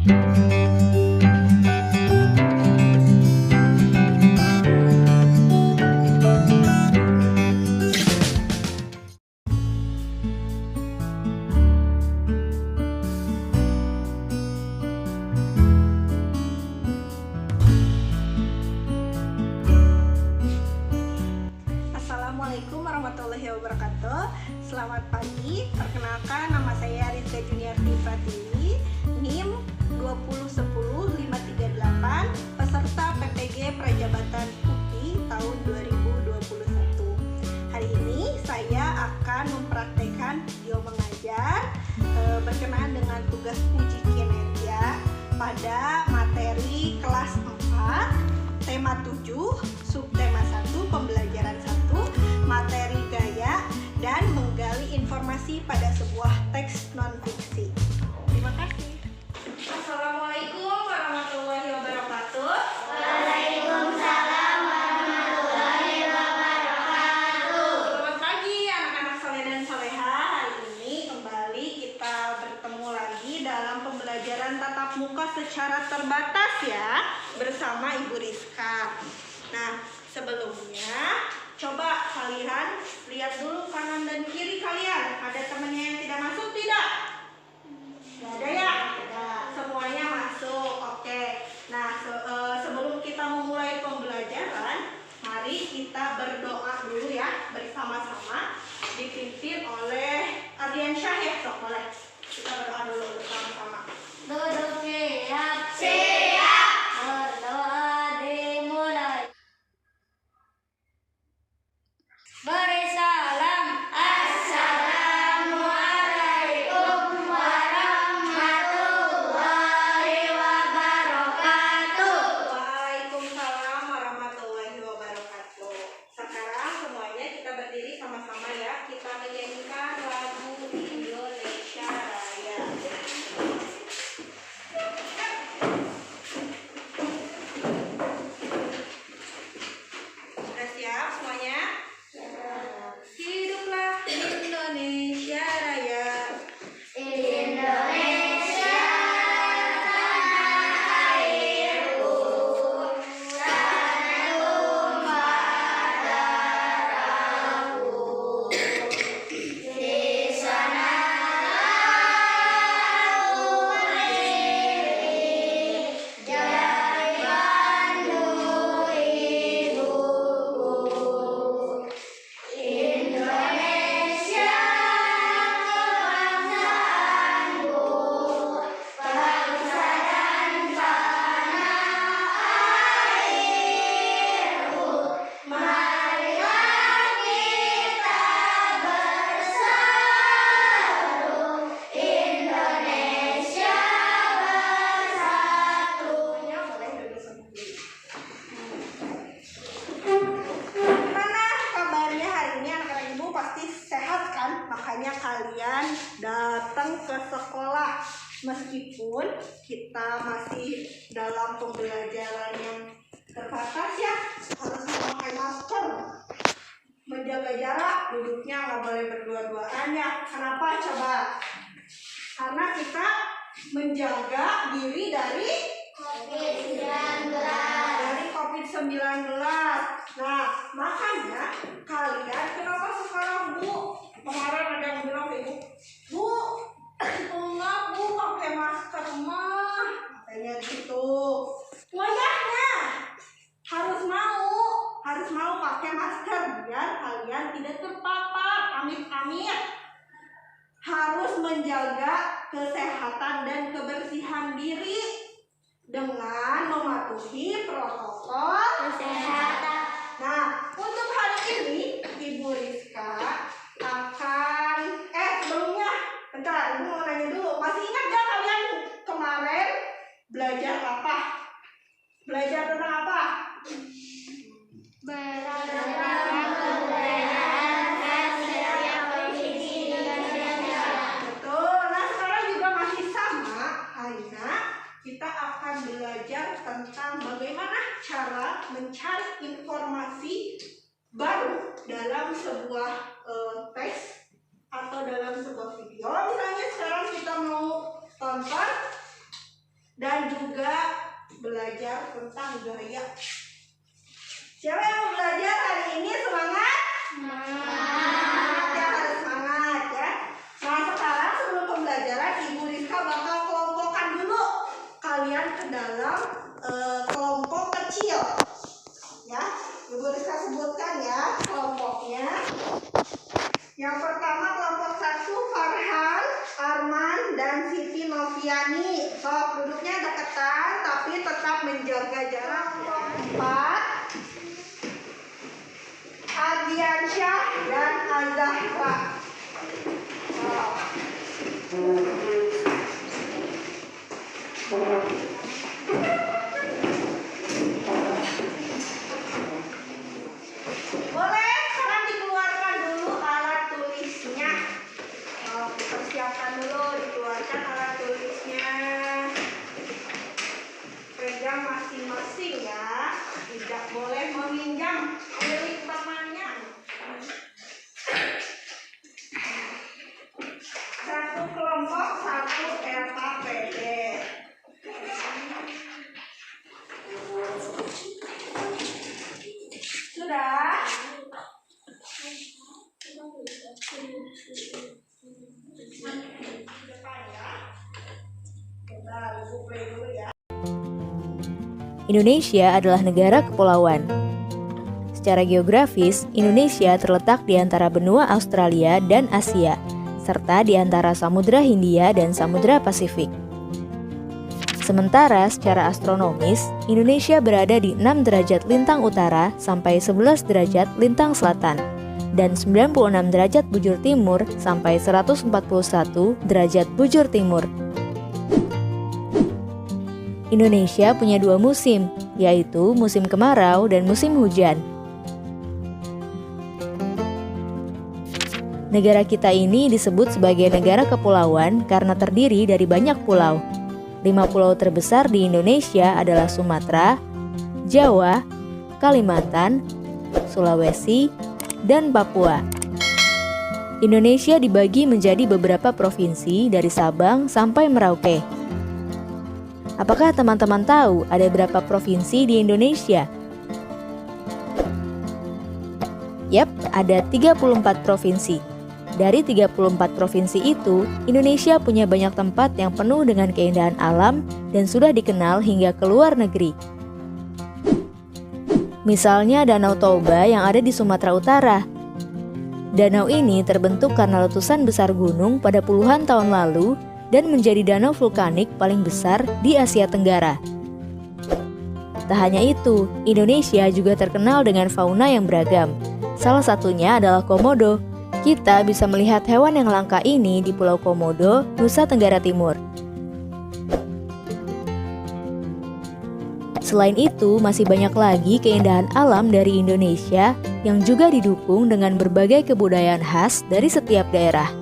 Assalamualaikum warahmatullahi wabarakatuh. Selamat pagi, perkenalkan nama saya Rizka Juniarti Pratiwi, NIM 2010538, peserta PPG Prajabatan UPI tahun 2021. Hari ini saya akan mempraktekkan video mengajar berkenaan dengan tugas uji kinerja pada materi kelas 4, tema 7, subtema 1, pembelajaran 1, materi gaya, dan menggali informasi pada sebuah teks non-fiksi. Terima kasih. Assalamualaikum warahmatullahi wabarakatuh. Waalaikumsalam warahmatullahi wabarakatuh. Selamat pagi anak-anak soleh dan soleha. Hari ini kembali kita bertemu lagi dalam pembelajaran tatap muka secara terbatas ya, bersama Ibu Rizka. Nah, sebelumnya coba kalian lihat dulu kanan dan kiri kalian. Ada temannya yang tidak masuk tidak? Tidak ada ya? Semuanya masuk. Oke. Nah, sebelum kita memulai pembelajaran, mari kita berdoa dulu ya bersama-sama, dipimpin oleh Ardiansyah ya. Sok boleh. Kita berdoa dulu bersama-sama. Duduk siap. Siap. Berdoa dimulai. Beri salam. Assalamualaikum warahmatullahi wabarakatuh. Waalaikumsalam warahmatullahi wabarakatuh. Sekarang semuanya kita berdiri sama-sama ya. Kita menyanyikan lagu Indonesia Raya. Sudah siap semuanya? Hiduplah Indonesia Raya. Indonesia tanah airku, tanah tumpah darahku. Di sana aku berdiri, jadi pandu ibuku. Indonesia kebangsaanku, bangsa dan tanah airku. Marilah kita bersatu, Indonesia bersatu. Gimana kabarnya hari ini anak-anak ibu? Pasti sehat kan? Makanya kalian datang ke sekolah. Meskipun kita masih dalam pembelajaran yang terbatas ya, harus memakai masker, menjaga jarak, duduknya nggak boleh berdua-duaan ya. Kenapa coba? Karena kita menjaga diri dari COVID-19. Nah, makanya kalian kenapa sekarang Bu? Kemarin ada yang bilang Ibu, Bu, enggak Bu pakai masker mah, katanya gitu. Wajahnya harus mau pakai masker biar kalian tidak terpapar. Amit-amit. Harus menjaga kesehatan dan kebersihan diri dengan mematuhi protokol Kesehatan. Nah, untuk hari ini Ibu Rizka akan sebelumnya, bentar, Ibu mau nanya dulu. Masih ingat gak kalian kemarin belajar apa? Belajar tentang apa? Betul. Nah, sekarang juga masih sama. Hanya kita akan belajar tentang bagaimana cara mencari informasi baru dalam sebuah teks atau dalam sebuah video. Misalnya sekarang kita mau tonton belajar tentang gaya. Siapa yang mau belajar hari ini? Semangat? Semangat ya, harus semangat ya. Nah sekarang sebelum pembelajaran Ibu Rizka bakal kelompokkan dulu kalian ke dalam kelompok kecil ya. Ibu Rizka sebutkan ya kelompoknya. Yang pertama kelompok 1 Farhan, Arman, dan Siti Noviani. Sok duduknya deketan tapi tetap menjaga jarak. Kelompok 4 Ardiansyah dan Azahra. Boleh sekarang dikeluarkan dulu alat tulisnya. Persiapkan dulu, dikeluarkan alat tulisnya. Pegang masing-masing ya. Tidak boleh meminjam milik temannya. Satu kelompok, satu LKPD. Sudah? Indonesia adalah negara kepulauan. Secara geografis, Indonesia terletak di antara benua Australia dan Asia, serta di antara Samudra Hindia dan Samudra Pasifik. Sementara secara astronomis, Indonesia berada di 6 derajat lintang utara sampai 11 derajat lintang selatan, dan 96 derajat bujur timur sampai 141 derajat bujur timur. Indonesia punya 2 musim, yaitu musim kemarau dan musim hujan. Negara kita ini disebut sebagai negara kepulauan karena terdiri dari banyak pulau. 5 pulau terbesar di Indonesia adalah Sumatera, Jawa, Kalimantan, Sulawesi, dan Papua. Indonesia dibagi menjadi beberapa provinsi dari Sabang sampai Merauke. Apakah teman-teman tahu ada berapa provinsi di Indonesia? Yap, ada 34 provinsi. Dari 34 provinsi itu, Indonesia punya banyak tempat yang penuh dengan keindahan alam dan sudah dikenal hingga ke luar negeri. Misalnya Danau Toba yang ada di Sumatera Utara. Danau ini terbentuk karena letusan besar gunung pada puluhan tahun lalu dan menjadi danau vulkanik paling besar di Asia Tenggara. Tak hanya itu, Indonesia juga terkenal dengan fauna yang beragam. Salah satunya adalah komodo. Kita bisa melihat hewan yang langka ini di Pulau Komodo, Nusa Tenggara Timur. Selain itu, masih banyak lagi keindahan alam dari Indonesia yang juga didukung dengan berbagai kebudayaan khas dari setiap daerah.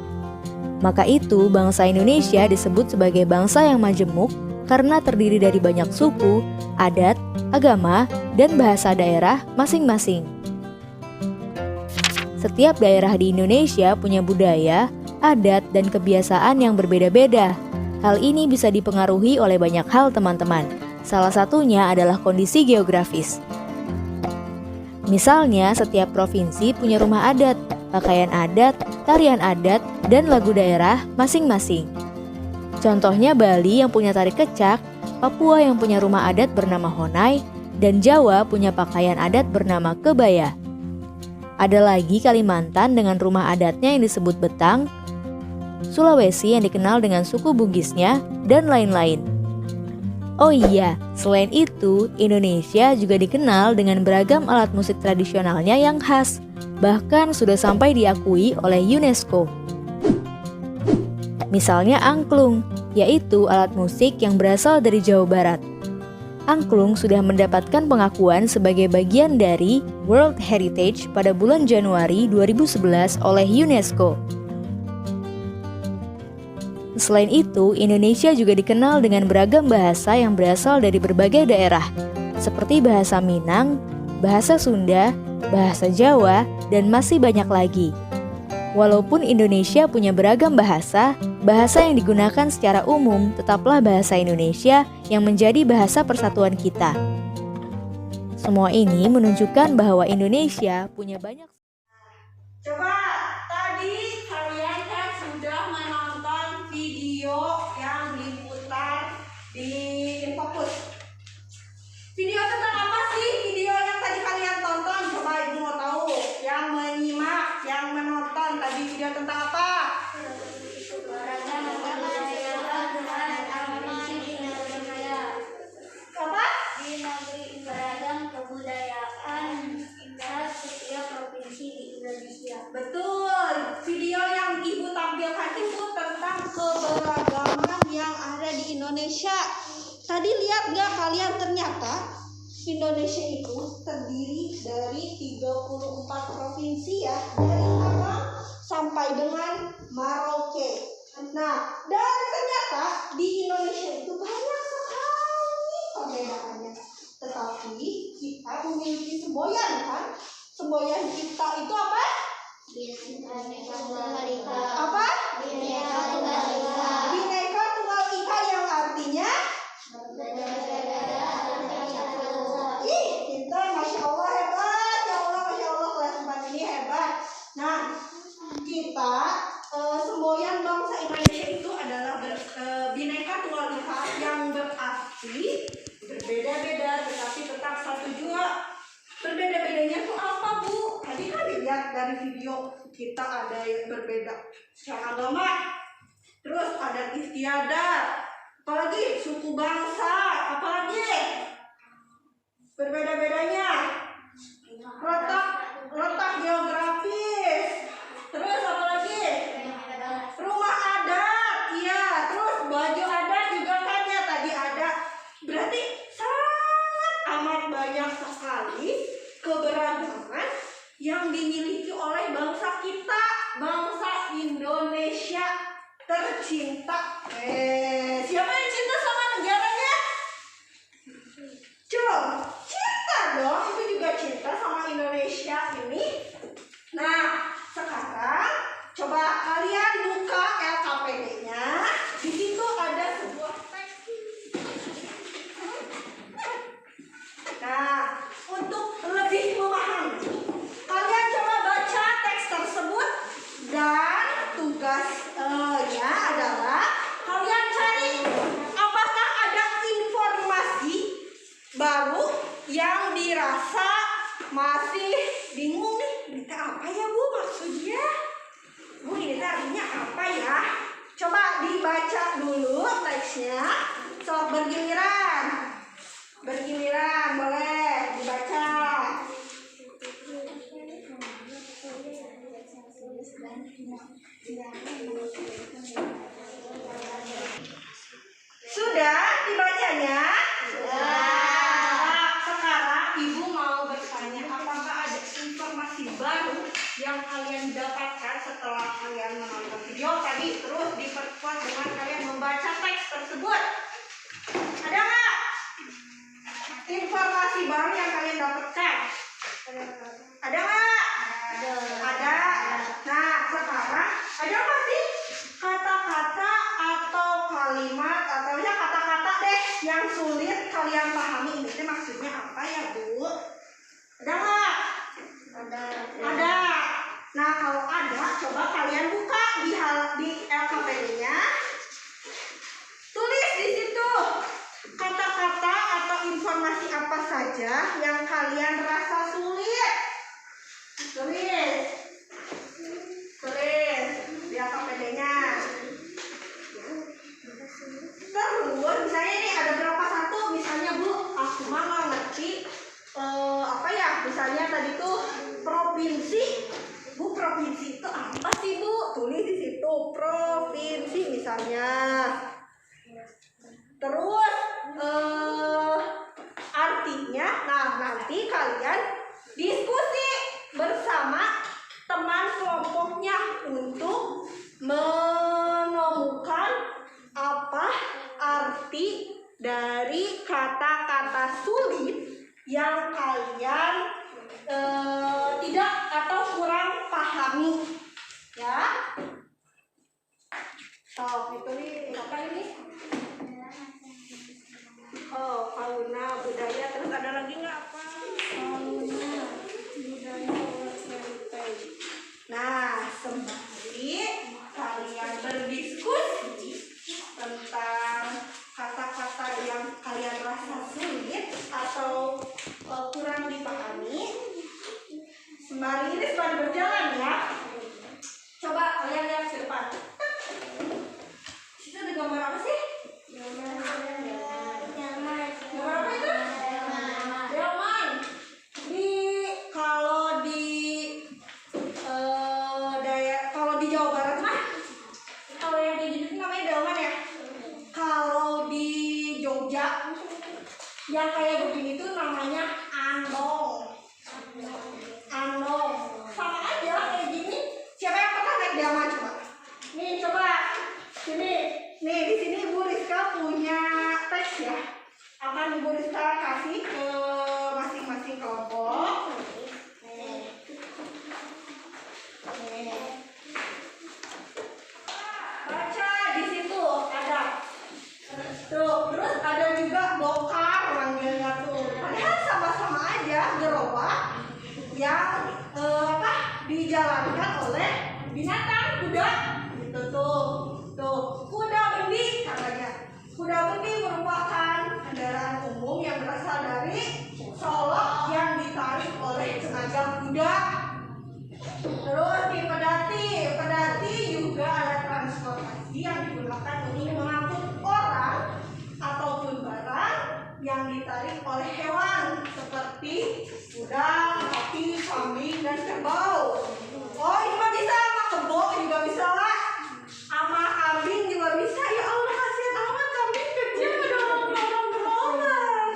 Maka itu, bangsa Indonesia disebut sebagai bangsa yang majemuk karena terdiri dari banyak suku, adat, agama, dan bahasa daerah masing-masing. Setiap daerah di Indonesia punya budaya, adat, dan kebiasaan yang berbeda-beda. Hal ini bisa dipengaruhi oleh banyak hal, teman-teman. Salah satunya adalah kondisi geografis. Misalnya, setiap provinsi punya rumah adat, pakaian adat, tarian adat, dan lagu daerah masing-masing. Contohnya Bali yang punya tari kecak, Papua yang punya rumah adat bernama Honai, dan Jawa punya pakaian adat bernama kebaya. Ada lagi Kalimantan dengan rumah adatnya yang disebut Betang, Sulawesi yang dikenal dengan suku Bugisnya, dan lain-lain. Oh iya, selain itu, Indonesia juga dikenal dengan beragam alat musik tradisionalnya yang khas, bahkan sudah sampai diakui oleh UNESCO. Misalnya angklung, yaitu alat musik yang berasal dari Jawa Barat. Angklung sudah mendapatkan pengakuan sebagai bagian dari World Heritage pada bulan Januari 2011 oleh UNESCO. Selain itu, Indonesia juga dikenal dengan beragam bahasa yang berasal dari berbagai daerah, seperti bahasa Minang, bahasa Sunda, bahasa Jawa, dan masih banyak lagi. Walaupun Indonesia punya beragam bahasa, bahasa yang digunakan secara umum tetaplah bahasa Indonesia yang menjadi bahasa persatuan kita. Semua ini menunjukkan bahwa Indonesia punya banyak. Coba tadi kalian kan sudah menonton video yang diputar di Infocus. Video tentang apa sih video yang tadi kalian tonton? Coba ibu mau tahu. Yang menyimak, yang menonton tadi video tentang apa? Apa? Di negeri beragam kebudayaan indah setiap provinsi di Indonesia. Betul. Video yang ibu tampilkan itu tentang keberagaman yang ada di Indonesia. Tadi lihat gak kalian, ternyata Indonesia itu terdiri dari 34 provinsi ya, dari Sabang sampai dengan Merauke. Nah, dan ternyata di Indonesia itu banyak sekali perbedaannya. Tetapi kita memiliki semboyan kan? Semboyan kita itu apa? Apa? Bhinneka Tunggal Ika, yang artinya pintar, Masya Allah, hebat. Ya Allah, Masya Allah, kelas 4 ini hebat. Nah, kita semboyan bangsa Indonesia itu adalah Bhinneka Tunggal Ika, yang berarti berbeda-beda tetapi tetap satu jua. Berbeda-bedanya itu apa, Bu? Tadi kan lihat dari video kita ada yang berbeda secara agama, terus adat istiadat, apalagi suku bangsa, apalagi berbeda-bedanya letak geografis, terus apalagi rumah adat, ya, terus baju adat juga kan ya tadi ada. Berarti sangat amat banyak sekali keberagaman yang dimiliki oleh bangsa kita, bangsa Indonesia tercinta. Siapa yang cinta sama negaranya? Coba cinta dong, itu juga cinta sama Indonesia ini. Nah, sekarang coba kalian buka LKPD-nya. Di situ ada sebuah teks. Nah, untuk lebih memahami, kalian coba baca teks tersebut, dan tugasnya adalah kalian cari apakah ada informasi baru yang dirasa masih bingung nih. Ini apa ya, Bu, maksudnya? Bu, ini artinya apa ya? Coba dibaca dulu teksnya. Sok bergiliran. Bergiliran, boleh dibaca. Sudah dibacanya? Nah, sekarang Ibu mau bertanya, apakah ada informasi baru yang kalian dapatkan setelah kalian menonton video tadi, terus diperkuat dengan kalian membaca teks tersebut? Ada nggak informasi baru yang kalian dapatkan? Ada nggak? Ada. Nah, sekarang ada nggak sih kata-kata atau kalimat atau ya kata-kata deh yang sulit kalian pahami? Ini maksudnya apa ya, Bu? Ada nggak? Ada. Nah, kalau ada, coba kalian buka di LKPD-nya. Tulis di situ kata-kata atau informasi apa saja yang kalian rasa sulit. Tulis di LKPD-nya. Terus misalnya ini ada berapa satu, misalnya, Bu, aku mah nggak ngerti apa ya, misalnya tadi tuh provinsi. Bu, provinsi itu apa sih, Bu? Tulis di situ provinsi misalnya. Terus artinya, nah nanti kalian diskusi bersama teman kelompoknya untuk menemukan apa arti dari kata-kata sulit yang kalian tidak atau kurang pahami. Ya. Oh, itu nih apa ini? Oh, fauna budaya. Terus ada lagi nggak apa? Fauna budaya heritage. Nah, sembari kalian berdiskusi tentang kata-kata yang kalian rasa sulit atau kurang dipahami, sembari berjalan ya. Coba kalian lihat ke depan. Situ ada gambar apa sih? Gambar apa itu? Delman. Kalau di Jawa Barat mah, kalau yang kayak gini namanya delman ya. Kalau di Jogja, yang kayak begini tuh namanya andong. Andong. Sama aja kayak gini. Siapa yang pernah naik delman coba? Nih coba. Sini. Nih di sini Ibu Rizka punya teks ya. Akan Ibu Rizka kasih ke masing-masing kelompok. Nih. Baca di situ ada. Tuh, terus ada juga dokar manggilnya tuh. Padahal sama-sama aja gerobak yang dijalankan oleh binatang kuda. Gitu tuh. Tuh, kuda bendi katanya. Kuda bendi merupakan kendaraan umum yang berasal dari solok yang ditarik oleh tenaga kuda. Terus di pedati juga alat transportasi yang digunakan untuk mengangkut orang ataupun barang yang ditarik oleh hewan seperti kuda, sapi, kambing, dan kerbau. Oh, ini mah bisa sama kebo juga bisa lah, sama kambing juga bisa. Ya Allah, kasihan amat kambing kecil dorong gerobak.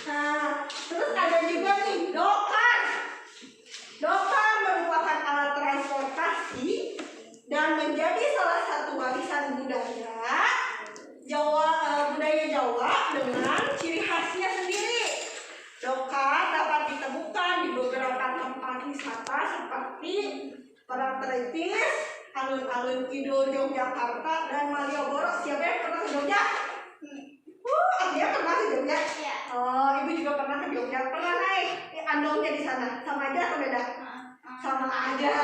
Nah, terus ada juga nih dokar. Dokar merupakan alat transportasi dan menjadi salah satu warisan budaya Jawa dengan ciri khasnya sendiri. Dokar dapat ditemukan di beberapa tempat wisata seperti Parangtritis, alun-alun Kidul Yogyakarta, dan Malioboro. Siapa yang pernah ke Jogja? Dia pernah ke Jogja? Iya. Oh, Ibu juga pernah ke Jogja. Pernah naik andongnya di sana? Sama aja atau beda? Sama aja.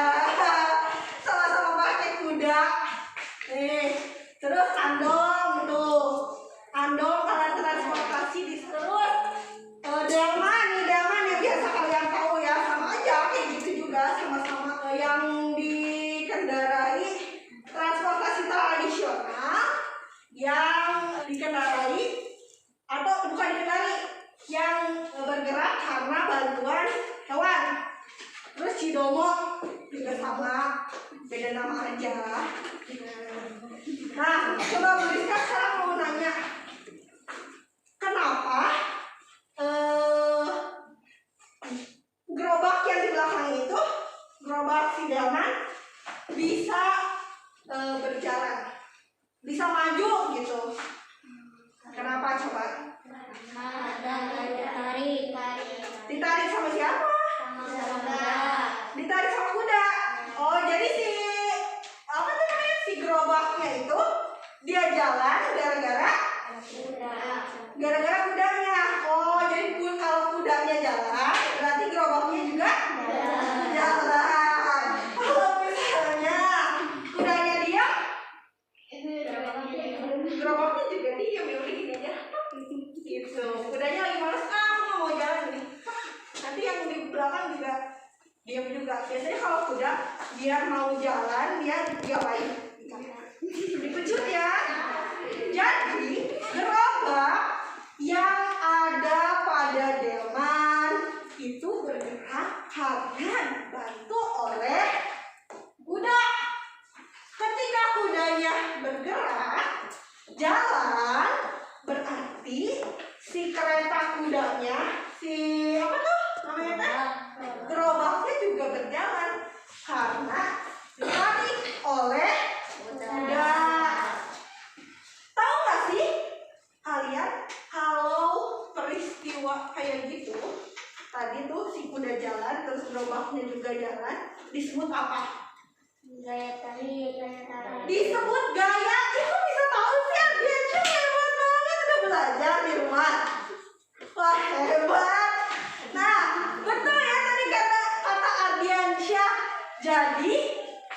Sama-sama pakai kuda. Nih, terus andong tuh. Andong alat transportasi di terus delman yang biasa kalian tahu ya, sama aja kayak gitu juga, sama-sama yang dikendarai transportasi tradisional yang dikendarai atau bukan dikendarai, yang bergerak karena bantuan hewan. Terus Cidomo juga sama, beda nama aja. Nah, coba Bu Rizka sekarang mau nanya, kenapa gerobak yang di belakang itu, gerobak si delman, bisa berjalan, bisa maju gitu? Kenapa coba? Ditarik sama siapa? Ditarik sama kuda. Oh, jadi si gerobaknya itu dia jalan gara-gara kudanya. Oh, jadi kalau kudanya jalan, berarti gerobaknya juga jalan. Kalau misalnya kudanya diam, gerobaknya juga diam. Ya udah gini aja. Gitu. Kudanya lagi males, aku nggak mau jalan nih. Nanti yang di belakang juga diam juga. Biasanya kalau kuda dia mau jalan, dia diapain? Dipecut ya. Jadi gerobak yang ada pada delman itu bergerak karena dibantu oleh kuda. Ketika kudanya bergerak jalan, berarti si kereta kudanya, gerobaknya juga berjalan karena ditarik oleh kuda. Tahu nggak sih kalian kalau peristiwa kayak gitu, tadi tuh si kuda jalan terus gerobaknya juga jalan, disebut apa? Gaya tarik, gaya tarik. Disebut gaya. Itu bisa tahu sih Ardiansyah, hebat banget, udah belajar di rumah. Wah, hebat. Nah, betul ya tadi kata Ardiansyah. Jadi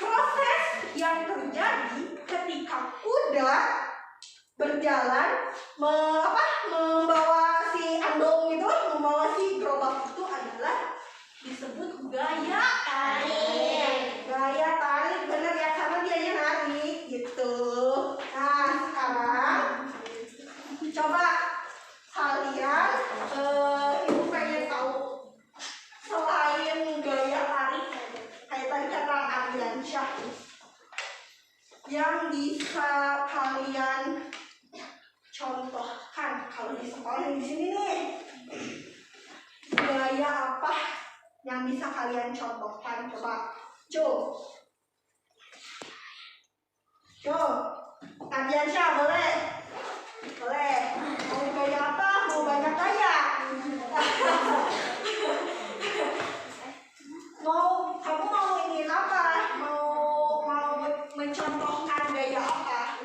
proses yang terjadi ketika kuda berjalan membawa si andong itu, membawa si gerobak itu adalah disebut gaya tarik. Gaya tarik, bener ya, karena dia narik gitu. Nah, sekarang coba kalian, ibu pengen tahu selain gaya tarik kayak tadi kata Ardiansyah, yang bisa kalian contohkan kalau di sekolah di sini nih, gaya apa yang bisa kalian contohkan? Coba, Ardiansyah boleh, mau gaya apa? Mau banyak gaya? Kamu mau ingin apa? Mau mencontohkan gaya apa?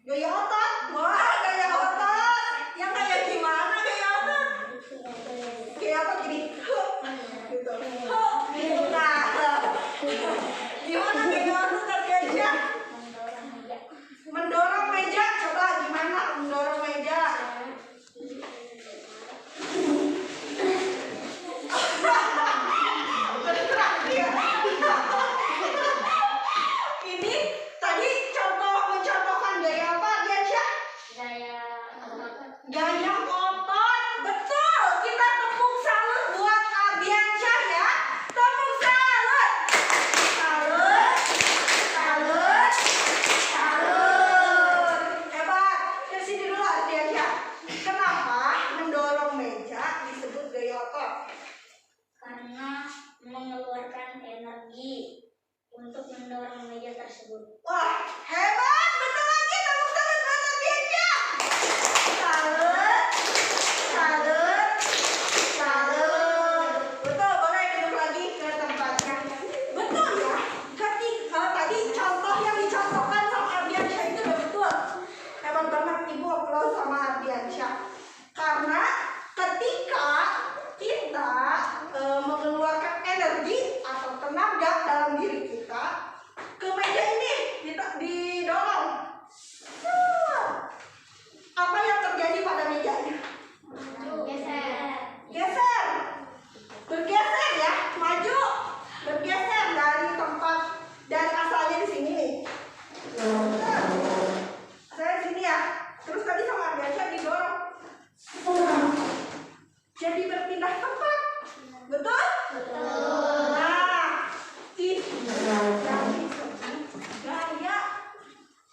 Gaya otot? Wah, gaya otot. Yang kayak gimana gaya otot? Gaya otot gini, gitu. Gitu. Nah, gimana gaya otot Ardiansyah? Mendorong meja. Coba gimana mendorong meja? Ini tadi mencontohkan gaya apa Ardiansyah? Gaya otot. Betul. Kita tepuk salut buat Ardiansyah ya. Tepuk salut. Salut. Hebat. Ke sini dulu Ardiansyah. Kenapa mendorong meja disebut gaya otot? Karena mengeluarkan energi untuk mendorong meja tersebut. Wah, hebat. Betul lagi. Tepuk salut buat Ardiansyah. Salut. Betul, boleh duduk lagi ke tempatnya. Betul ya. Ketika tadi contoh yang dicontohkan sama Ardiansyah itu udah betul. Hebat banget, Ibu aplaus sama Ardiansyah. Karena ketika kita mengeluarkan energi atau tenaga dalam diri kita ke meja ini didorong. Apa yang terjadi pada mejanya? Geser. Bergeser ya, maju. Bergeser dari tempat, dari asalnya di sini nih. Saya di sini ya. Terus tadi sama Ardiansyah didorong. Jadi berpindah tempat. Betul? Nah, itu yang disebut gaya.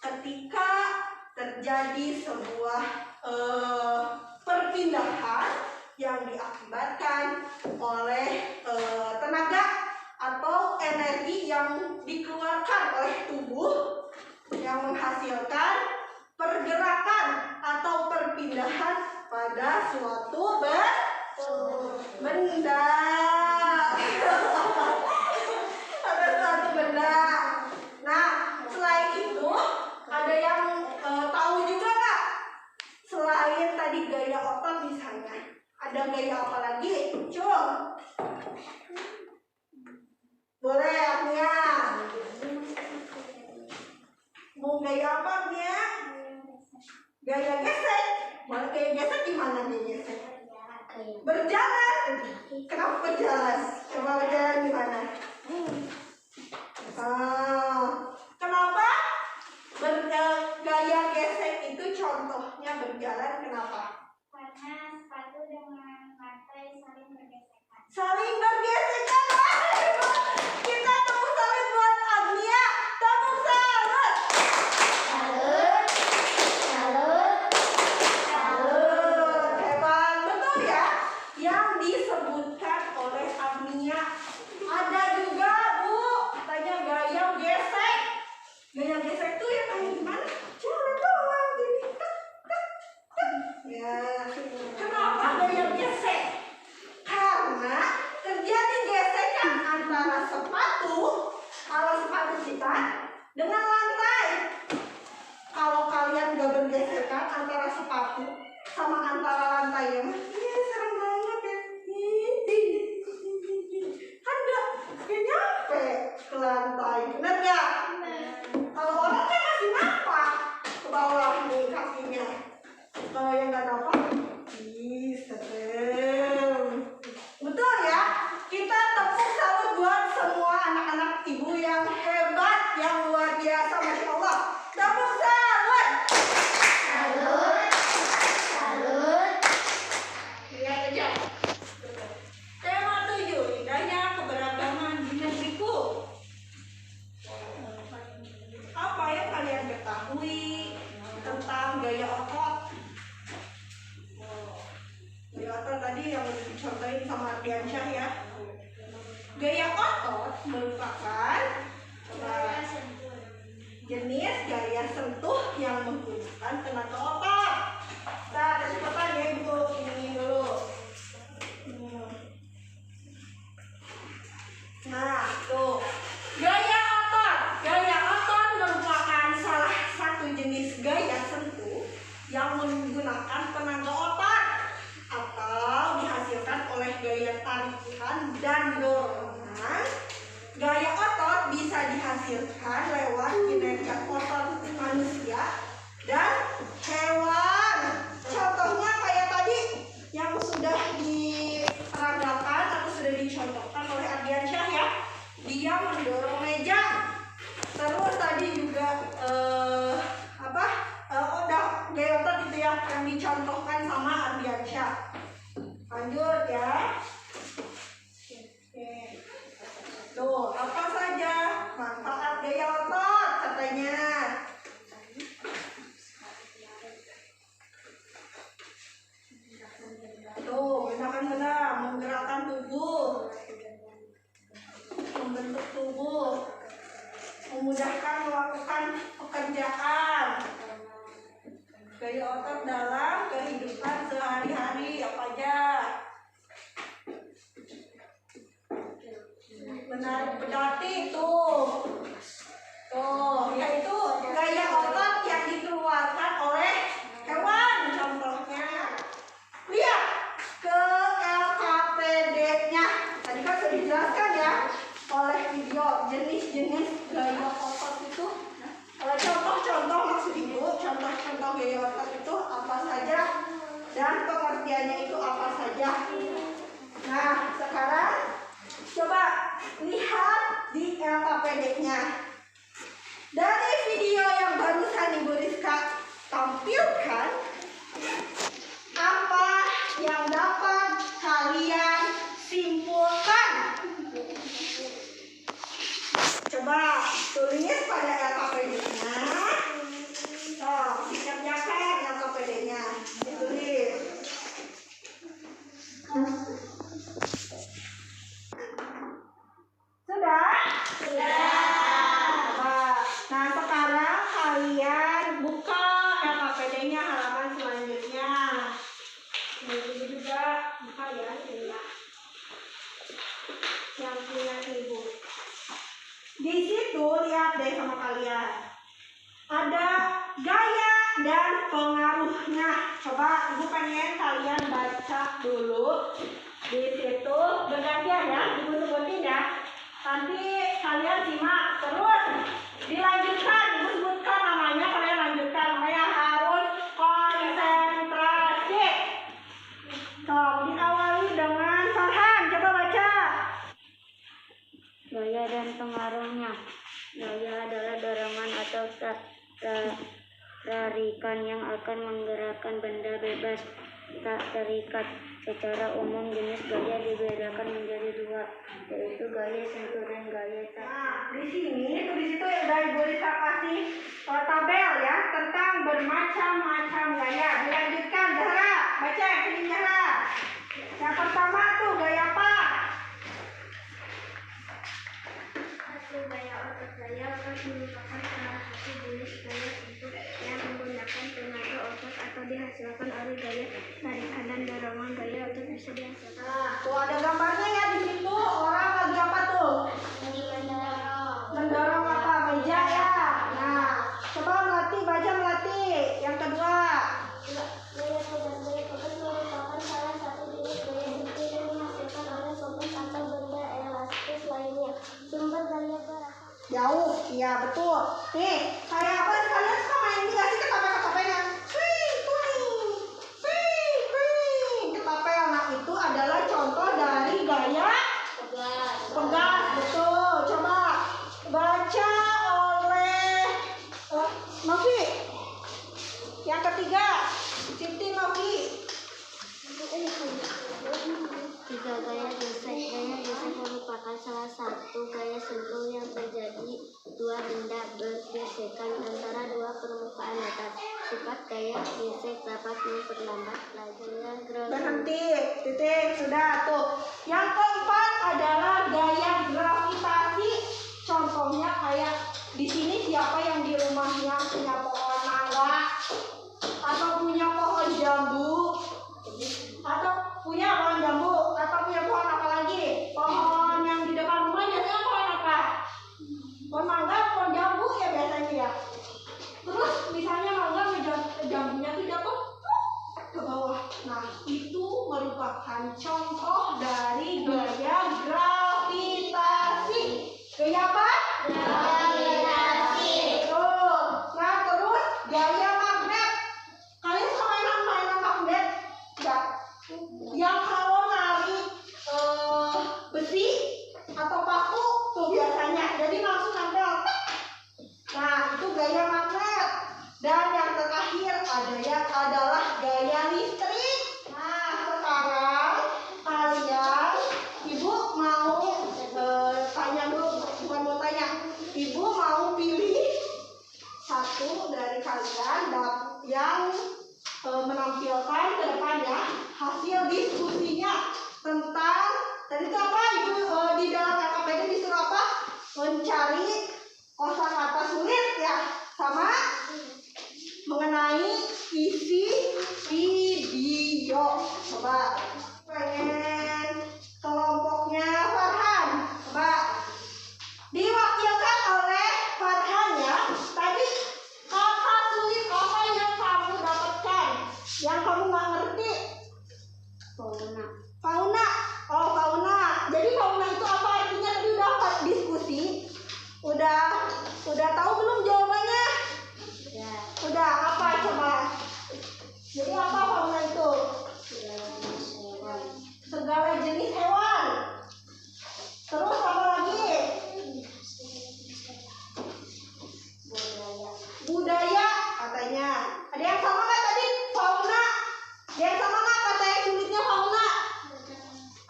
Ketika terjadi sebuah perpindahan yang diakibatkan oleh tenaga atau energi yang dikeluarkan oleh tubuh yang menghasilkan pergerakan atau perpindahan pada suatu benda. Pada suatu benda. Nah, selain itu ada yang tahu juga nggak? Selain tadi gaya otot misalnya, ada gaya apa lagi? Coba. Boleh, Agnia. Mau gaya apa, Agnia? Gaya gesek. Boleh gaya gesek gimana nih gesek? Berjalan. Kenapa berjalan? Coba berjalan gimana? Kenapa? Gaya gesek itu contohnya berjalan. Kenapa? Karena sepatu dengan lantai saling bergesekan. Saling bergesekan. Kita tepuk salut buat Agnia. Tepuk salut. Hebat. Betul ya? Yang disebutkan oleh Agnia. Ada juga Bu, katanya gaya gesek. Gaya gesek tuh yang kayak gimana? Jalan doang gini. Ya. Kenapa gaya gesek? Karena terjadi gesekan antara sepatu. Kalau sepatu kita dengan lantai. Kalau kalian gak bergesekan antara sepatu sama antara lantai ya, serem banget ya. Kan gak nyampe ke lantai, bener gak? Kalau orang kan masih nampak ke bawah nih kakinya. Kalau yang gak nampak, serem. Betul ya? Kita tepuk salut buat semua anak-anak ibu yang hebat, yang luar biasa, Masya Allah. Tepuk salut. Salut. Salut. Lihat aja. Tema 7, indahnya keberagaman di negeriku. Apa yang kalian ketahui tentang gaya otot? Gaya otot tadi yang udah dicontohin sama Ardiansyah ya. Gaya otot merupakan jenis gaya sentuh yang menggunakan tenaga otot. Nah, kecepatan ya ibu, ini dulu. Nah, tuh. Gaya otot. Gaya otot merupakan salah satu jenis gaya sentuh yang menggunakan tenaga otot atau dihasilkan oleh gaya tarikan dan dorongan. Gaya otot bisa dihasilkan lewat kinerja otot manusia dan hewan. Contohnya kayak tadi yang sudah diperagakan atau sudah dicontohkan oleh Ardiansyah ya. Dia mendorong meja. Terus tadi juga gaya otot itu ya yang dicontohkan sama Ardiansyah. Lanjut ya. Oke. Tuh, apa saja manfaat gaya otot katanya? Tuh, benar-benar menggerakkan tubuh, membentuk tubuh, memudahkan melakukan pekerjaan. Gaya otot dalam kehidupan sehari-hari apa aja? Menarik pedati tuh, yaitu gaya otot yang dikeluarkan oleh hewan. Contohnya, lihat ke LKPD-nya. Tadi kan sudah dijelaskan ya oleh video jenis-jenis gaya otot itu. Contoh-contoh maksud ibu, contoh-contoh gaya otot itu apa saja dan pengertiannya itu apa saja. Nah, sekarang coba lihat di LKPD-nya. Dari video yang barusan Ibu Rizka tampilkan, apa yang dapat kalian simpulkan? Coba tulis pada LKPD-nya. Dikerjakan LKPD-nya. Ditulis. Sudah? Sudah. Nah, sekarang kalian buka LKPD-nya halaman selanjutnya. Ini juga buka ya, ini ya. Yang punya ibu. Di situ lihat deh sama kalian. Ada gaya dan pengaruhnya. Coba ibu pengen kalian baca dulu. Di situ bergantian ya, ibu sebutin ya. Nanti kalian simak terus dilanjutkan, ibu sebutkan namanya, kalian lanjutkan. Namanya harus konsentrasi. Diawali dengan Farhan, coba baca. Gaya dan pengaruhnya. Gaya adalah dorongan atau tarikan yang akan menggerakkan benda bebas tak terikat. Secara umum jenis gaya dibedakan menjadi dua, yaitu gaya sentuh dan gaya tak. Nah, di sini tuh di situ udah Ibu Rizka kasih tabel ya tentang bermacam-macam gaya. Dilanjutkan, Zahra, baca ini Zahra. Yang pertama tuh gaya apa? Gaya otot. Gaya otot merupakan salah satu jenis gaya sentuh yang menggunakan tenaga otot atau dihasilkan oleh gaya tarikan dan dorongan. Gaya otot bisa dihasilkan. Nah, tuh ada gambarnya ya di situ. Orang lagi apa tuh? Mendorong apa? Iya betul. Nih, kayak apa sih kalian suka main ini nggak sih ketapel-ketapelnya? Swing, swing, swing, swing. Ketapel, nah itu adalah contoh dari gaya pegas. Betul. Coba baca oleh Novi. Yang ketiga, Siti Novi. Tiga gaya gesek. Gaya gesek merupakan salah satu gaya sentuh yang terjadi dua benda bergesekan antara dua permukaan datar. Sifat gaya gesek dapat memperlambat lajunya gerakan. Berhenti, titik, sudah tuh. Yang keempat adalah gaya gravitasi. Contohnya kayak di sini siapa yang di rumahnya punya pohon mangga atau punya pohon jambu atau punya pohon jambu atau punya pohon apa lagi? Pohon yang di depan rumah biasanya pohon apa? Pohon mangga, pohon jambu ya biasanya ya. Terus misalnya mangga jambunya tuh jatuh ke bawah. Nah, itu merupakan contoh dari gaya gravitasi. Gaya apa? Gravitasi. Betul. Nah, terus gaya magnet. Kalian suka mainan magnet? Enggak. Yang kalau narik besi atau paku tuh biasanya. Jadi langsung nempel. Nah, itu gaya magnet. Dan yang terakhir adalah gaya listrik. Nah, sekarang kalian, ibu mau tanya dulu, bukan mau tanya. Ibu mau pilih satu dari kalian yang menampilkan ke depan ya hasil diskusinya tentang tadi itu apa ibu di dalam LKPD disuruh apa? Mencari kosakata sulit ya, sama mengenai isi video. Coba pengen kelompoknya Farhan, coba diwakilkan oleh Farhan ya. Tadi kata sulit apa yang kamu dapatkan, yang kamu nggak ngerti? Fauna. Oh, fauna. Jadi fauna itu apa artinya? Tadi udah diskusi. Udah tahu belum jawabannya? Udah, apa coba? Jadi apa fauna itu? Segala jenis hewan. Terus apa lagi? Budaya katanya. Ada yang sama nggak tadi? Fauna. Ada yang sama nggak kata yang sulitnya fauna?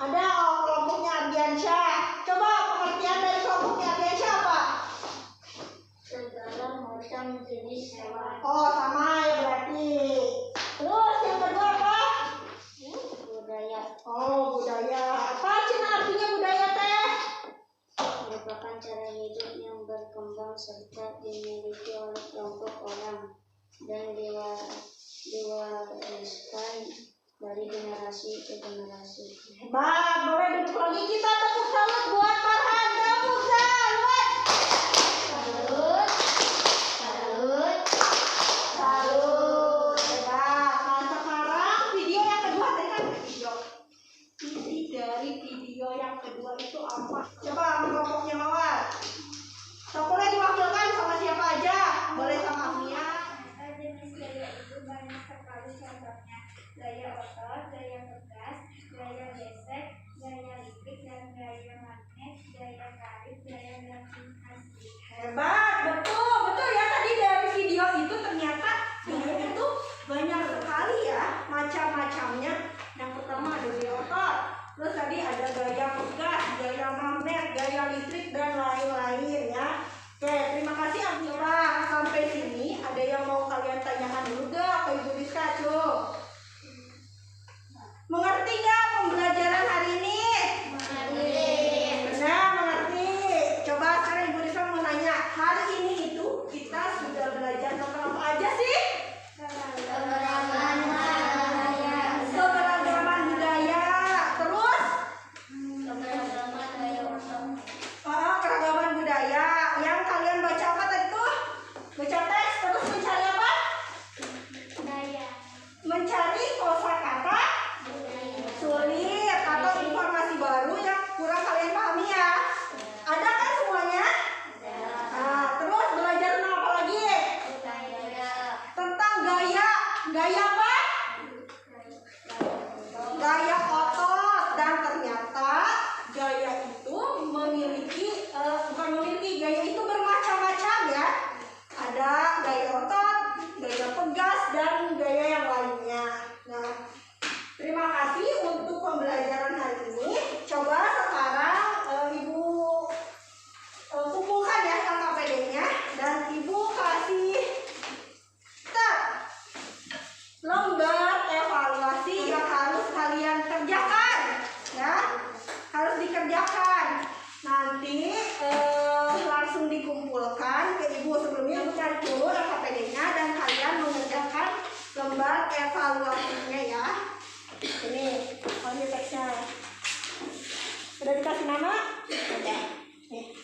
Ada kelompoknya Ardiansyah. Coba pengertian dari kelompoknya Ardiansyah apa? Segala macam jenis hewan. Oh, sama ya berarti. Terus yang kedua apa? Budaya Oh, budaya. Apa Cina artinya budaya teh? merupakan cara hidup yang berkembang serta dimiliki oleh kelompok orang dan diwariskan dari generasi ke generasi. Hebat, boleh duduk lagi. Kita tepuk salut buat Farhan. Tepuk salut. Salut. Hebat. Nah, sekarang video yang kedua tadi kan video. Isi dari video yang kedua itu apa? Coba kelompoknya Mawar. So, boleh diwakilkan sama siapa aja? Boleh sama Amia. Jenis gaya itu banyak sekali contohnya. Gaya otot, gaya pegas, gaya gesek, gaya listrik, dan gaya magnet, gaya karet, gaya gravitasi. Hebat, betul ya, tadi dari video itu ternyata gaya itu banyak sekali ya macam-macamnya. Yang pertama ada gaya otot, terus tadi ada gaya pegas, gaya magnet, gaya listrik dan lain-lain ya. Oke, terima kasih. Coba sampai sini ada yang mau kalian tanyakan dulu gak ke Ibu Rizka? Mengerti gak pembelajaran hari ini? Benar, mengerti. Coba sekarang Ibu Rizka mau nanya, hari ini itu kita sudah belajar tentang apa aja sih? Keberagaman budaya. Terus? Keragaman budaya. Udah dikasih nama? Udah. Nih.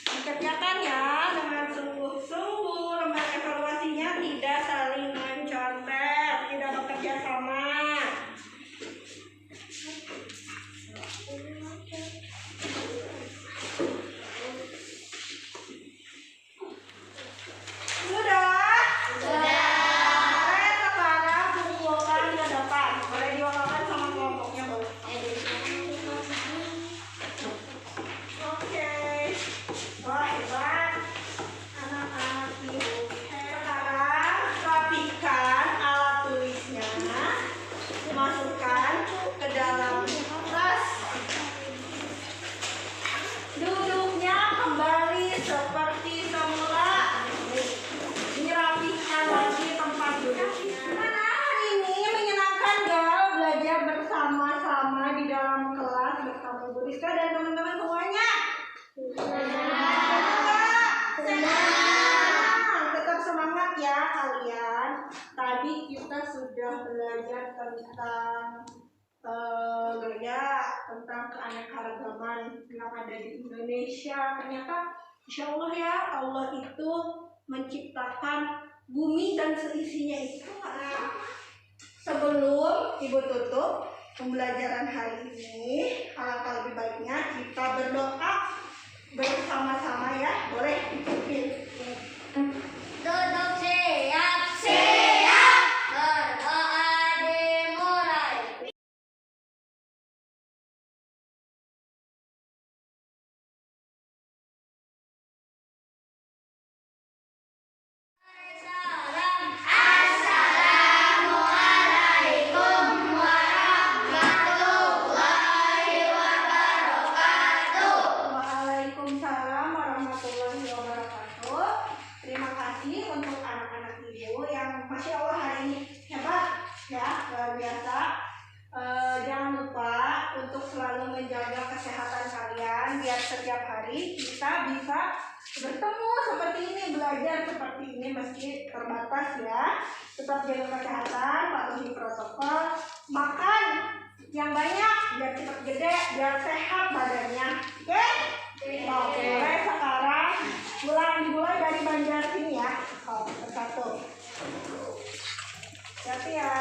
Dikerjakan ya dengan sungguh-sungguh. Lembar evaluasinya tidak saling mencontek, tidak bekerja sama. Sudah? Boleh sekarang kumpulkan ke depan. Boleh diwakilkan sama kelompoknya, boleh. Oke. Wah, hebat. Anak-anak ibu. Sekarang rapikan alat tulisnya. Masukkan ke dalam tas. Duduknya kembali seperti semula. Ini rapikan lagi tempat duduknya. Mana hari ini menyenangkan gak belajar bersama-sama di dalam kelas bersama Ibu Rizka dan teman-teman semuanya? Senang. Tetap semangat ya kalian. Tadi kita sudah belajar tentang tentang keanekaragaman yang ada di Indonesia. Ternyata Insya Allah ya, Allah itu menciptakan bumi dan seisinya itu. Sebelum Ibu tutup pembelajaran hari ini, alangkah lebih baiknya kita berdoa bersama-sama ya. Boleh ikutin. Duduk siap, berdoa dimulai. Assalamualaikum warahmatullahi wabarakatuh. Waalaikumsalam warahmatullahi wabarakatuh. Terima kasih untuk anak-anak ibu yang Masya Allah hari ini hebat ya, luar biasa. Jangan lupa untuk selalu menjaga kesehatan kalian biar setiap hari kita bisa bertemu seperti ini, belajar seperti ini meski terbatas ya. Tetap jaga kesehatan, patuhi protokol, makan yang banyak biar cepat gede, biar sehat badannya. Oke? Oke, sekarang dimulai dari Banjar sini ya. Oh, satu. Siap ya.